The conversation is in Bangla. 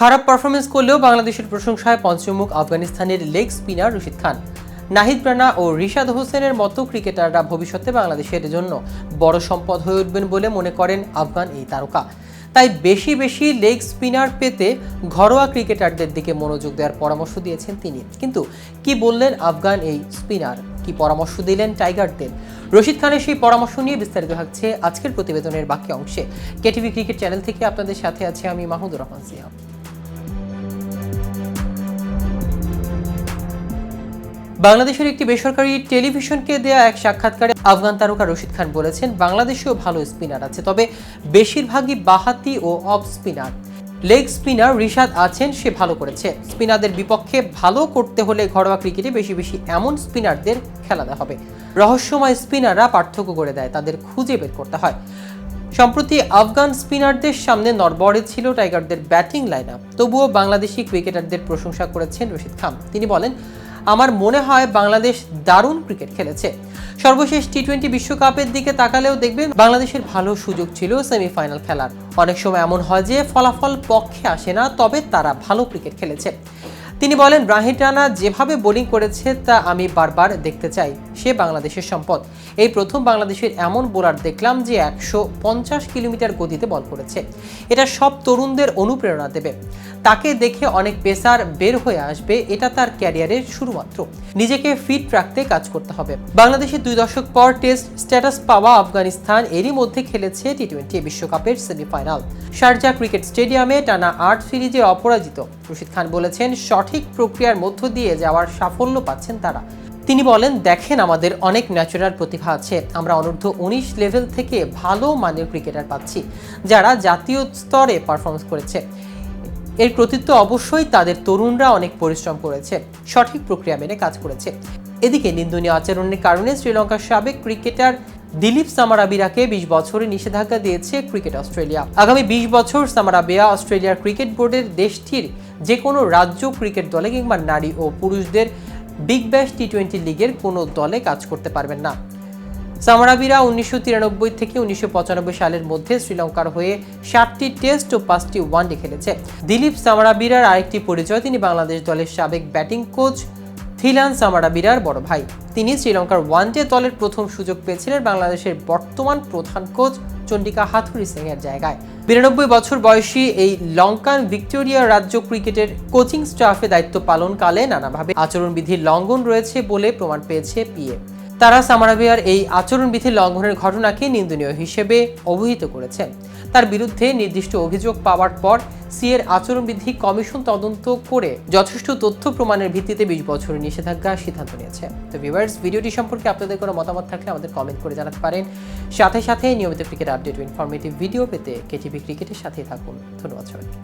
খারাপ পারফরমেন্স করলেও বাংলাদেশের প্রশংসায় পঞ্চমুখ আফগানিস্তানের লেগ স্পিনার রশিদ খান। নাহিদ রানা ও রিশাদ হোসেনের মতো ক্রিকেটাররা ভবিষ্যতে বাংলাদেশের জন্য বড় সম্পদ হয়ে উঠবেন বলে মনে করেন আফগান এই তারকা। তাই বেশি বেশি লেগ স্পিনার পেতে ঘরোয়া ক্রিকেটারদের দিকে মনোযোগ দেওয়ার পরামর্শ দিয়েছেন তিনি। কিন্তু কি বললেন আফগান এই স্পিনার, কি পরামর্শ দিলেন টাইগারদের? রশিদ খানের সেই পরামর্শ নিয়ে বিস্তারিত থাকছে আজকের প্রতিবেদনের বাকি অংশে। কেটিভি ক্রিকেট চ্যানেল থেকে আপনাদের সাথে আছে আমি মাহমুদুর রহমান সিয়া। বাংলাদেশের একটি বেসরকারি টেলিভিশনকে দেয়া এক সাক্ষাৎকারে আফগান তারকা রশিদ খান বলেছেন, বাংলাদেশেও ভালো স্পিনার আছে, তবে বেশিরভাগই বাহাতি ও off spinner. Leg spinner Rishad আছেন, সে ভালো করেছে। স্পিনারদের বিপক্ষে ভালো করতে হলে ঘরোয়া ক্রিকেটে বেশি বেশি এমন স্পিনারদের খেলাতে হবে। রহস্যময় স্পিনাররা পার্থক্য করে দেয়, তাদের খুঁজে বের করতে হয়। সম্প্রতি আফগান স্পিনারদের সামনে নড়বড়ে ছিল টাইগারদের ব্যাটিং লাইন আপ। তবুও বাংলাদেশি ক্রিকেটারদের প্রশংসা করেছেন রশিদ খান। তিনি বলেন, আমার মনে হয় বাংলাদেশ দারুণ ক্রিকেট খেলেছে। সর্বশেষ টি-20 বিশ্বকাপের দিকে তাকালেও দেখবেন বাংলাদেশের ভালো সুযোগ ছিল সেমিফাইনাল খেলার। অনেক সময় এমন হয় যে ফলাফল পক্ষে আসে না, তবে তারা ভালো ক্রিকেট খেলেছে। তিনি বলেন, নাহিদ রানা যেভাবে বোলিং করেছে তা আমি বারবার দেখতে চাই। সে বাংলাদেশের সম্পদ। এই প্রথম বাংলাদেশের এমন বোলার দেখলাম যে 150 কিলোমিটার গতিতে বল করেছে। এটা সব তরুণদের অনুপ্রেরণা দেবে। তাকে দেখে অনেক পেসার বের হয়ে আসবে। এটা তার ক্যারিয়ারের শুরু মাত্র। নিজেকে ফিট রাখতে কাজ করতে হবে। বাংলাদেশের 2 দশক পর টেস্ট স্ট্যাটাস পাওয়া আফগানিস্তান এরই মধ্যে খেলেছে টি-20 বিশ্বকাপের সেমিফাইনাল। শারজাহ ক্রিকেট স্টেডিয়ামে টানা 8 সিরিজে অপরাজিত। রশিদ খান বলেছেন, সঠিক প্রক্রিয়ার মধ্য দিয়ে যাওয়ার সাফল্য পাচ্ছেন তারা। তিনি বলেন, দেখেন আমাদের অনেক ন্যাচারাল প্রতিভা আছে। আমরা অনূর্ধ্ব 19 লেভেল থেকে ভালো মানের ক্রিকেটার পাচ্ছি যারা জাতীয় স্তরে পারফরমেন্স করেছে। এর কৃতিত্ব অবশ্যই তাদের তরুণরা অনেক পরিশ্রম করেছে, সঠিক প্রক্রিয়া মেনে কাজ করেছে। এদিকে নিন্দনীয় আচরণের কারণে শ্রীলঙ্কার সাবেক ক্রিকেটার দিলীপ সামারাবিয়াকে 20 বছরের নিষেধাজ্ঞা দিয়েছে ক্রিকেট অস্ট্রেলিয়া। আগামী 20 বছর সামারাবিয়া অস্ট্রেলিয়ার ক্রিকেট বোর্ডের দেশটির যে কোনো রাজ্য ক্রিকেট দলে কিংবা নারী ও পুরুষদের বিগ ব্যাশ টি-20 লিগের কোনো দলে কাজ করতে পারবেন না। সামারাবিয়া 1993 থেকে 1995 সালের মধ্যে শ্রীলঙ্কার হয়ে 7টি টেস্ট ও 5টি ওয়ানডে খেলেছে। দিলীপ সামারাবিয়ার আরেকটি পরিচয়, তিনি বাংলাদেশ দলের সাবেক ব্যাটিং কোচ থিলান সামারাবিয়ার বড় ভাই। তিনি শ্রীলঙ্কার ওয়ানডে দলের প্রথম সুযোগ পেয়েছিলেন বাংলাদেশের বর্তমান প্রধান কোচ চন্ডিকা হাথুরুসিংহের সিং এর জায়গায়। 92 বছর বয়সী এই লঙ্কান ভিক্টোরিয়া রাজ্য ক্রিকেটের কোচিং স্টাফে দায়িত্ব পালনকালে নানাভাবে আচরণবিধির লঙ্ঘন রয়েছে বলে প্রমাণ পেয়েছে পিএ। তারা সামারাবিয়ার এই আচরণবিধি লঙ্ঘনের ঘটনাকে নিন্দনীয় হিসেবে অভিহিত করেছেন। তার বিরুদ্ধে নির্দিষ্ট অভিযোগ পাওয়ার পর সিএর আচরণবিধি কমিশন তদন্ত করে যথেষ্ট তথ্য প্রমাণের ভিত্তিতে 20 বছরের নিষেধাজ্ঞার সিদ্ধান্ত নিয়েছে। তো ভিউয়ার্স, ভিডিওটি সম্পর্কে আপনাদের কোনো মতামত থাকলে আমাদের কমেন্ট করে জানাতে পারেন। সাথে সাথে নিয়মিত ক্রিকেট আপডেট ও ইনফরমেটিভ ভিডিও পেতে কেটিভি ক্রিকেটের সাথে থাকুন। ধন্যবাদ সবাইকে।